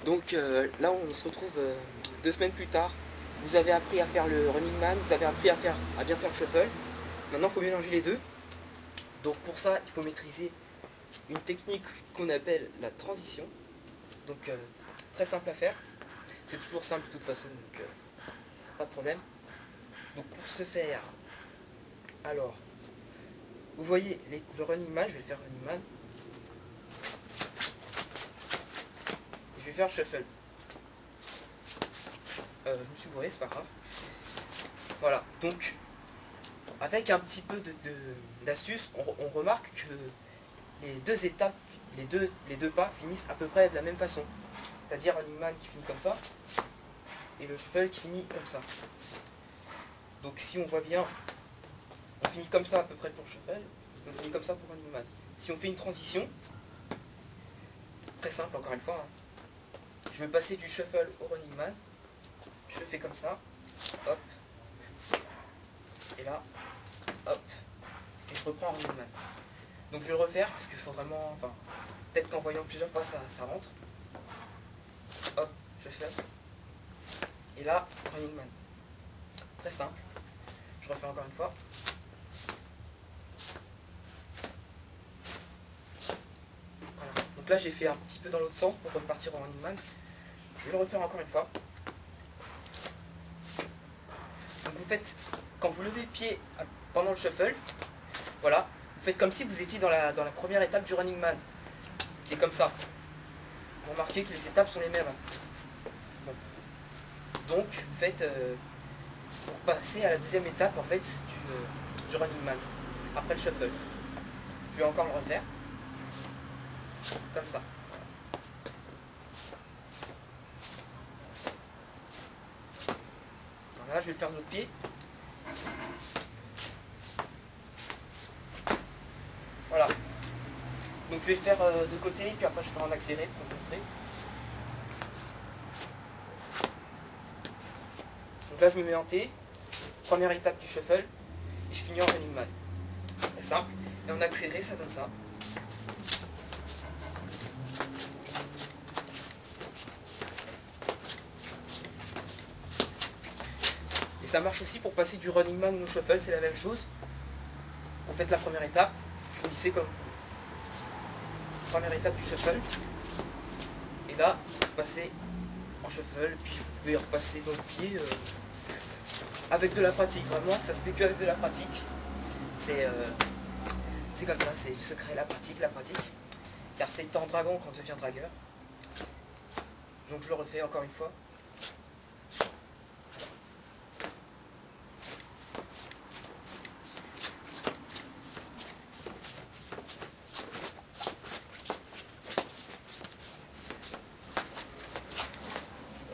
Donc là on se retrouve 2 semaines plus tard. Vous avez appris à faire le running man, vous avez appris à bien faire le shuffle. Maintenant il faut mélanger les deux. Donc pour ça il faut maîtriser une technique qu'on appelle la transition. Donc très simple à faire. C'est toujours simple de toute façon, donc pas de problème. Donc pour ce faire, alors, vous voyez le running man, je vais le faire running man. Et je vais faire le shuffle. Je me suis bourré, c'est pas grave. Voilà, donc avec un petit peu d'astuce, on remarque que les deux étapes, les deux pas finissent à peu près de la même façon. C'est-à-dire running man qui finit comme ça, et le shuffle qui finit comme ça. Donc si on voit bien, on finit comme ça à peu près pour le shuffle, on finit comme ça pour running man. Si on fait une transition, très simple encore une fois, hein. Je vais passer du shuffle au running man, je le fais comme ça, hop, et là, hop, et je reprends en running man. Donc je vais le refaire parce qu'il faut vraiment, enfin, peut-être qu'en voyant plusieurs fois ça rentre. Hop, je fais, et là, running man. Très simple, je refais encore une fois. Voilà. Donc là j'ai fait un petit peu dans l'autre sens pour repartir en running man. Je vais le refaire encore une fois. Donc vous faites, quand vous levez le pied pendant le shuffle, voilà, vous faites comme si vous étiez dans la première étape du running man, qui est comme ça. Vous remarquez que les étapes sont les mêmes. Bon. Donc vous faites, pour passer à la deuxième étape en fait du running man, après le shuffle. Je vais encore le refaire, comme ça. Voilà, je vais le faire de l'autre pied. Voilà. Donc je vais le faire de côté, puis après je ferai en accéléré pour vous montrer. Donc là je me mets en T, première étape du shuffle, et je finis en running man. C'est simple. Et en accéléré ça donne ça. Et ça marche aussi pour passer du running man au shuffle, c'est la même chose. Vous faites la première étape, vous finissez comme vous voulez. Première étape du shuffle. Et là, vous passez en shuffle, puis vous pouvez repasser dans le pied avec de la pratique. Vraiment, ça se fait qu'avec de la pratique. C'est comme ça, c'est le secret, la pratique, la pratique. Car c'est en dragon qu'on devient dragueur. Donc je le refais encore une fois.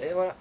Et voilà.